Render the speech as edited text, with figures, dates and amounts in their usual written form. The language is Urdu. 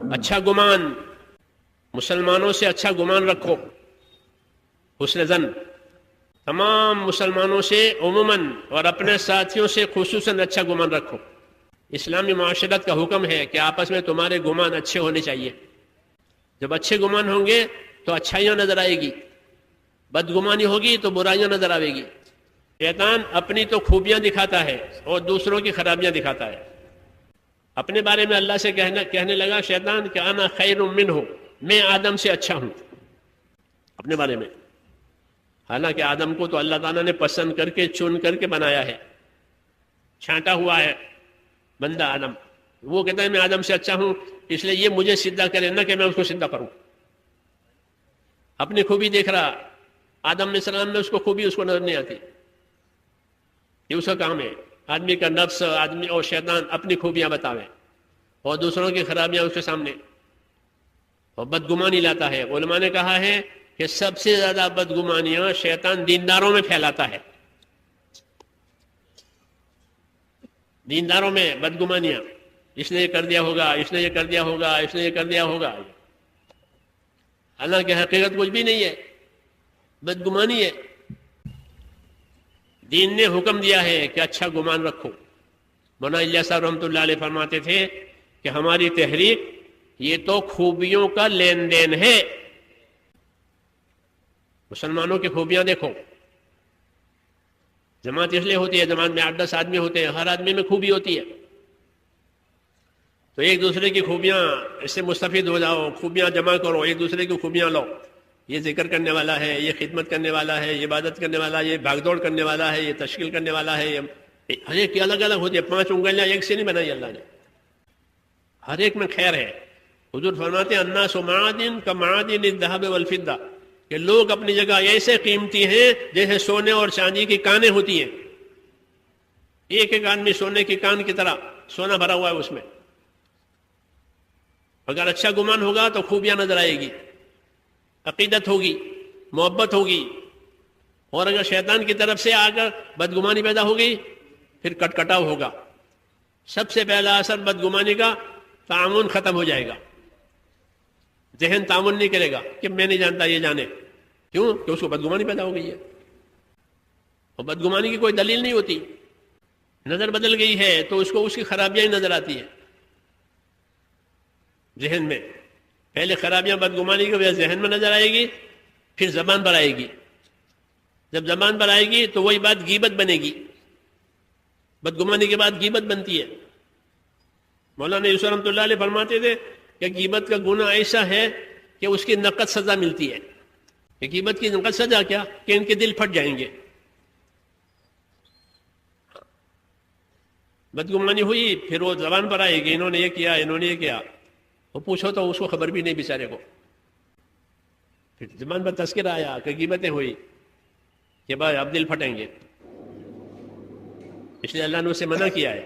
اچھا گمان، مسلمانوں سے اچھا گمان رکھو، حسن ظن، تمام مسلمانوں سے عموماً اور اپنے ساتھیوں سے خصوصاً اچھا گمان رکھو۔ اسلامی معاشرت کا حکم ہے کہ آپس میں تمہارے گمان اچھے ہونے چاہیے۔ جب اچھے گمان ہوں گے تو اچھائیاں نظر آئے گی، بدگمانی ہوگی تو برائیاں نظر آئے گی۔ شیطان اپنی تو خوبیاں دکھاتا ہے اور دوسروں کی خرابیاں دکھاتا ہے۔ اپنے بارے میں اللہ سے کہنے لگا شیطان کہ انا خیر منہ، میں آدم سے اچھا ہوں، اپنے بارے میں۔ حالانکہ آدم کو تو اللہ تعالیٰ نے پسند کر کے چن کر کے بنایا ہے، چھانٹا ہوا ہے بندہ آدم۔ وہ کہتا ہے میں آدم سے اچھا ہوں، اس لیے یہ مجھے سیدھا کرے نہ کہ میں اس کو سیدھا کروں۔ اپنی خوبی دیکھ رہا، آدم علیہ السلام میں اس کو خوبی اس کو نظر نہیں آتی۔ یہ اس کا کام ہے، آدمی کا نفس، آدمی اور شیطان اپنی خوبیاں بتاوے اور دوسروں کی خرابیاں اس کے سامنے، اور بدگمانی لاتا ہے۔ علماء نے کہا ہے کہ سب سے زیادہ بدگمانیاں شیطان دینداروں میں پھیلاتا ہے، دینداروں میں بدگمانیاں، اس نے یہ کر دیا ہوگا، اس نے یہ کر دیا ہوگا، اس نے یہ کر دیا ہوگا، حالانکہ حقیقت کچھ بھی نہیں ہے، بدگمانی ہے۔ دین نے حکم دیا ہے کہ اچھا گمان رکھو۔ مولانا الیاس صاحب رحمۃ اللہ علیہ فرماتے تھے کہ ہماری تحریک یہ تو خوبیوں کا لین دین ہے۔ مسلمانوں کی خوبیاں دیکھو، جماعت اس لیے ہوتی ہے، جماعت میں 8-10 آدمی ہوتے ہیں، ہر آدمی میں خوبی ہوتی ہے، تو ایک دوسرے کی خوبیاں اس سے مستفید ہو جاؤ، خوبیاں جمع کرو، ایک دوسرے کی خوبیاں لو۔ یہ ذکر کرنے والا ہے، یہ خدمت کرنے والا ہے، یہ عبادت کرنے والا ہے، یہ بھاگ دوڑ کرنے والا ہے، یہ تشکیل کرنے والا ہے، یہ ہر ایک کی الگ الگ ہوتی ہے۔ 5 انگلیاں ایک سے نہیں بنائی اللہ نے، ہر ایک میں خیر ہے۔ حضور فرماتے ہیں الناس معادن کمعادن الذهب والفضہ، کہ لوگ اپنی جگہ ایسے قیمتی ہیں جیسے سونے اور چاندی کی کانیں ہوتی ہیں۔ ایک ایک آدمی سونے کی کان کی طرح سونا بھرا ہوا ہے اس میں۔ اگر اچھا گمان ہوگا تو خوبیاں نظر آئے گی، عقیدت ہوگی، محبت ہوگی، اور اگر شیطان کی طرف سے آ کر بدگمانی پیدا ہوگی پھر کٹ کٹاؤ ہوگا۔ سب سے پہلا اثر بدگمانی کا تعاون ختم ہو جائے گا، ذہن تعاون نہیں کرے گا کہ میں نہیں جانتا یہ جانے، کیوں کہ اس کو بدگمانی پیدا ہو گئی ہے، اور بدگمانی کی کوئی دلیل نہیں ہوتی۔ نظر بدل گئی ہے تو اس کو اس کی خرابیاں ہی نظر آتی ہیں ذہن میں۔ پہلے خرابیاں بدگمانی کی وجہ ذہن میں نظر آئے گی، پھر زبان پر آئے گی، جب زبان پر آئے گی تو وہی بات غیبت بنے گی، بدگمانی کے بعد غیبت بنتی ہے۔ مولانا یوسف رحمۃ اللہ علیہ فرماتے تھے کہ غیبت کا گناہ ایسا ہے کہ اس کی نقد سزا ملتی ہے۔ کہ غیبت کی نقد سزا کیا کہ ان کے دل پھٹ جائیں گے۔ بدگمانی ہوئی پھر وہ زبان پر آئے گی، انہوں نے یہ کیا، انہوں نے یہ کیا، وہ پوچھو تو اس کو خبر بھی نہیں بیچارے کو۔ پھر زبان پر تذکرہ آیا کہ غیبتیں ہوئی کہ بھائی اب دل پھٹیں گے، اس لیے اللہ نے اسے منع کیا ہے۔